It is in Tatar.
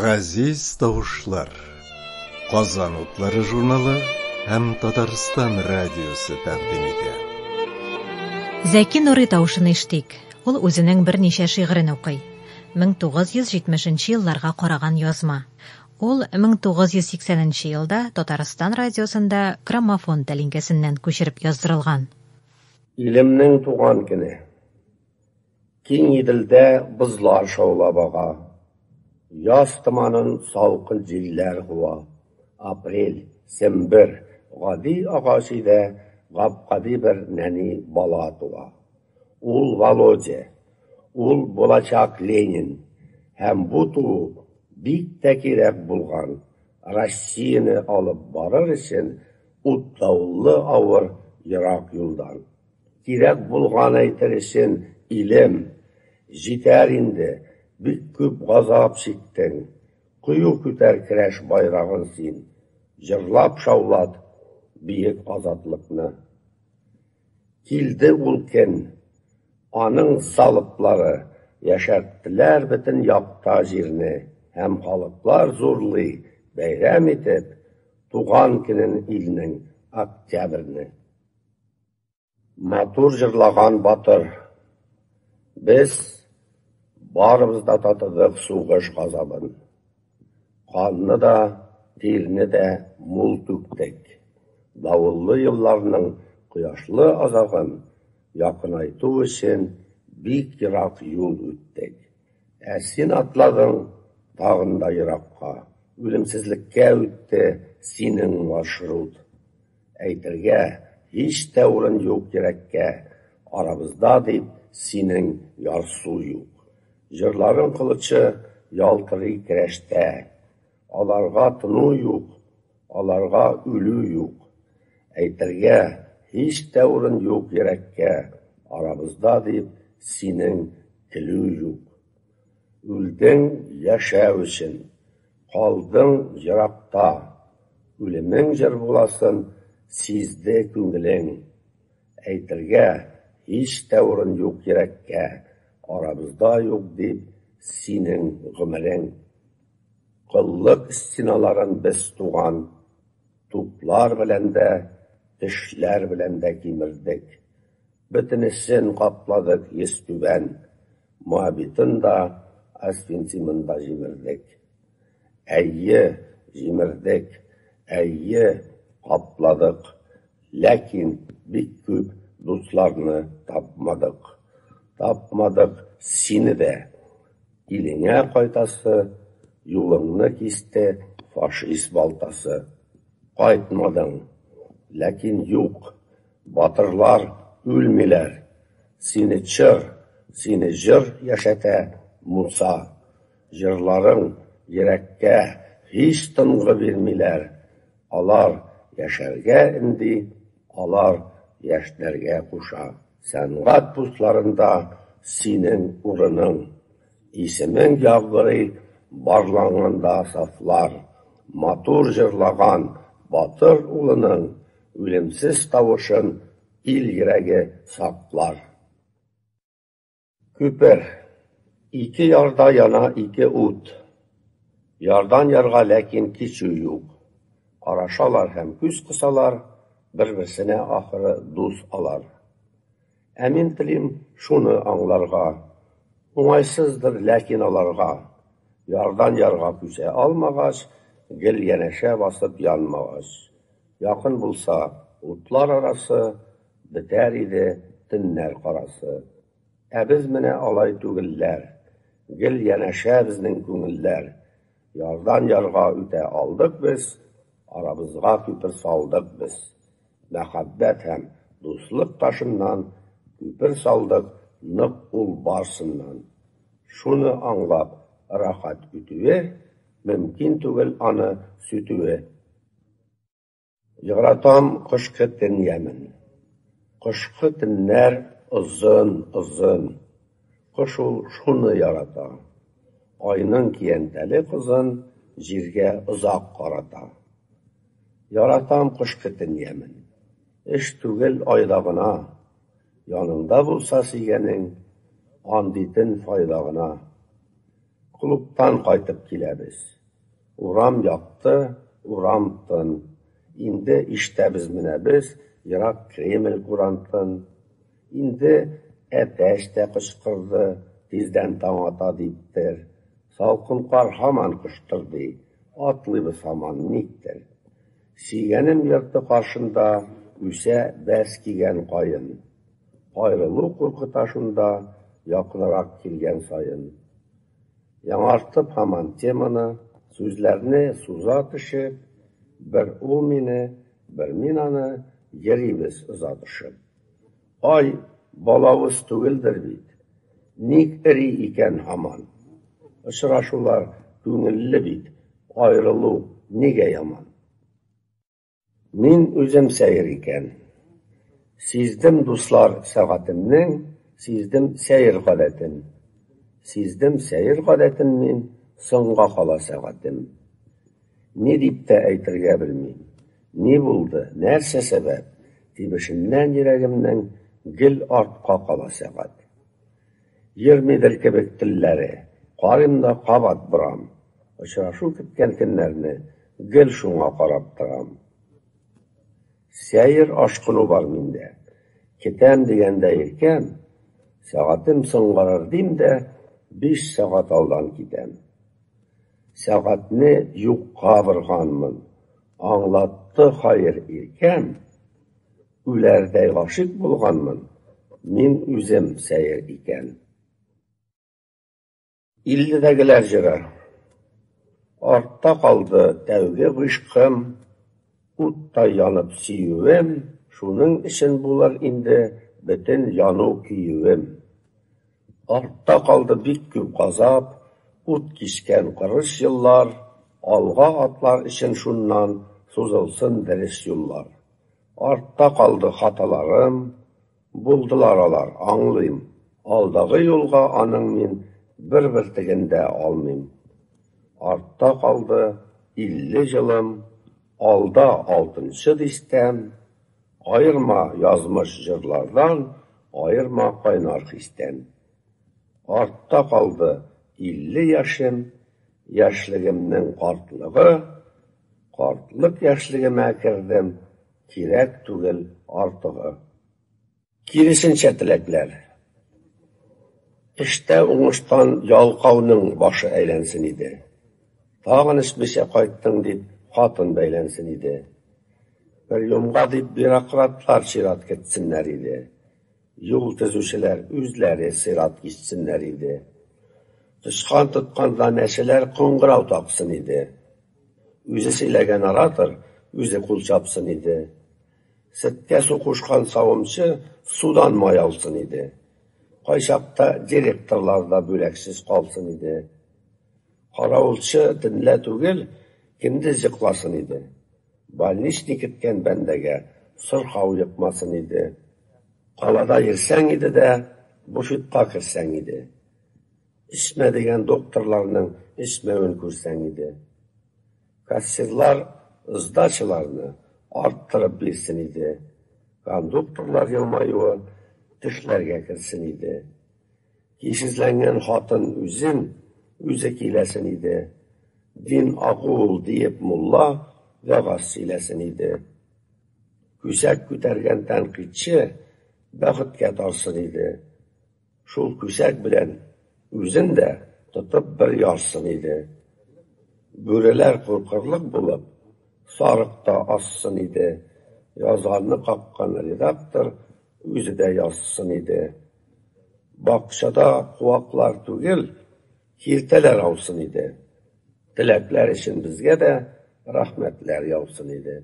Газиз тавышлар, Казан утлары журналы һәм Татарстан радиосы тәкъдим итә. Зәки Нурый тавышын иштик. Ул үзенең берничә шигырен укый. 1970 елларга караган язма. Ул 1980 елда Татарстан радиосында граммофон тәлинкәсеннән күчереп яздырылган. Илемнең туган көне. Киң идилдә бызлар шаулап ага. Яз томанын салкын җилләр хуа. Апрель, сембер, гади агачыда гап-гади бер нәни бала туа. Ул Володя, ул булачак Ленин. Һәм бу туу бик тә кирәк булган. Россияны алып барыр өчен уттаулы авыр ерак юлдан. Кирәк булган әйтер өчен илем җитәр инде. Бик күп газап чиктең. Кую күтәр керәш байрагын син. Җырлап шаулат биек азатлыкны. Килде ул көн. Аның залыплары яшәрттеләр бөтен якта җирне. Һәм халыклар зурлый бәйрәм итеп туган көнен илнең октябрьне. Матур җырлаган батыр. Без барыбыз да татыдык сугыш газабын. Канны да, тирне дә мул түктек. Давыллы елларның кояшлы азагын якынайту өчен бик ерак юл үттек. Син атладың тагын да еракка. Үлемсезлеккә үтте синең маршрут. Әйтергә һич тә урын юк йөрәккә. Арабызда дип синең ярсу юк. Җырларың кылычы ялтырый керәштә. Аларга тыну юк, аларга үлү юк. Әйтергә һич тә урын юк йөрәккә. Арабызда дип синең көлү юк. Үлдең яшәү өчен, калдың еракта. Үлемең җыр буласын сизде күңелең. Әйтергә һич тә урын юк йөрәккә. Арабызда юк дип синең гомерең. Кыллык стеналарын без туган. Туплар белән дә, тешләр белән дә кимердек. Бөтенесен капладык йөз түбән. Моабитын да, асфинцимын да җимердек. Әйе, җимердек. Әйе, капладык. Ләкин бик күп дусларны тапмадык. Тапмадык сине дә. Илеңә кайтасы, юлыңны кисте фашист балтасы. Кайтмадың, ләкин юк. Батырлар үлмиләр. Сине җыр яшәтә Муса. Җырларың йөрәккә һич тынгы бирмиләр. Алар яшәргә инде, алар яшьләргә куша. Сәнгать пусларында синең урының. Исемең ягъбырый барланганда сафлар. Матур җырлаган батыр улының үлемсез тавышын ил йөрәге саклар. Күпер. Ике ярда яна ике ут. Ярдан ярга ләкин кичү юк. Арашалар һәм күз кысалар, бер-берсенә ахыры дус алар. Әмин телим шуны аңларга. Уңайсыздыр ләкин аларга. Ярдан ярга күсә алмагач, гел янәшә басып янмагач. Якын булса утлар арасы, бетәр иде төннәр карасы. Без менә алай түгелләр. Гел янәшә безнең күңелләр. Ярдан ярга үтә алдык без, арабызга күпер салдык без. Мәхәббәт һәм дуслык ташыннан күпер салдык нык ул барсыннан. Шуны аңлап рахат үтүе, мөмкин түгел аны сүтүе. Яратам кышкы төн ямен. Кышкы төннәр озын. Кыш ул шуны ярата. Айның киянтәле кызын җиргә озак карата. Яратам кышкы төн ямен. Эш түгел айда гына. Яныңда булса сөйгәнең, андый төн файда гына. Клубтан кайтып киләбез. Урам яқты, урам тын. Инде иштәбез менә без, ерак Кремль курантын. Инде әтәш тә кычкырды, тиздән таң ата диптер. Салкын кар һаман кыштырды, атлыйбыз һаман никтер. Сөйгәнем йорты каршында үсә бәс кигән кайын. Аерылу куркыта шунда, якынрак килгән сайын. Яңартып һаман теманы, сүзләрне суза төшеп, бер ул мине, бер мин аны, йөрибез озатышып. Ай, балавыз түгелдер бит, ник эри икән һаман. Очрашулар күңелле бит, аерылу нигә яман. Мин үзем сәер икән. Сиздем, дуслар, сәгатемнең, сиздем сәер гадәтен. Сиздем сәер гадәтен мин, соңга кала сәгатем. Ни дип тә әйтергә белмим. Ни булды, нәрсә сәбәп? Тибешеннән йөрәгемнең гел артка кала сәгать. Йөрмидер кебек телләре, карыйм да кабат борам. Очрашу көткән көннәрне гел шуңа карап торам. Сәер ашкыну бар миндә. Китәм дигәндә иркәм, сәгатем соңгарыр дим дә, 5 сәгать алдан китәм. Сәгатне юкка борганмын. Аңлатты хәер иркәм, үләрдәй гашык булганмын. Мин үзем сәер икән. 50-дәгеләр җыры. Артта калды тәүге гышкым, уттай янып сөюем, шуның өчен булыр инде бөтен яну көюем. Артта калды бик күп газап, ут кишкән кырыс еллар, алга атлар өчен шуннан сузылсын дәрес юллар. Артта калды хаталарым, булдылар алар, аңлыйм. Алдагы юлга аның мин бер тегендә алмыйм. Артта калды 50 җылым, алда 6-нчы дистәм. Айырма язмыш җырлардан, айырма кайнар хистән. Артта калды 50 яшем, яшьлегемнең картлыгы, картлык яшьлегемә кердем, кирәк түгел артыгы. Киресенчә теләкләр. Эштә уңыштан ялкауның башы әйләнсен иде. Тагын эшмичә кайттың дип, хатын бәйләнсен иде. Бер юмга дип бюрократлар чират кетсеннәр иде. Юл төзүчеләр үзләре сират кичсеннәр иде. Тышкан тотканда нәшәләр кыңгырау тапсын иде. Үзе сөйләгән оратор үзе кул чапсын иде. Сөткә су кушкан савымчы судан май алсын иде. Кайчакта директорлар да бүләксез калсын иде. Каравылчы төнлә түгел, киндез йокласын иде. Больничник иткән бәндәгә сырхау йыкмасын иде. Калада йөрсәң иде дә, буфетка керсәң иде. Ишмә дигән докторларның ишмәвен күрсәң иде. Кассирлар сдачаларны арттырып бирсен иде. Кондукторлар елмаюы төшләргә керсен иде. Кишезләнгән хатын үзен үзе киләсен иде. Дин акыл диеп мулла вәгазь сөйләсен иде. Күсәк күтәргән тәнкыйтьче бәхеткә тарсын иде. Шул күсәк белән үзен дә тотып бер ярсын иде. Бүреләр куркырлык булып, сарыкта ассын иде. Язганны капкан редактор үзе дә язсын иде. Бакчада куаклар түгел, киртәләр аусын иде. Теләкләр өчен безгә дә рәхмәтләр яусын иде.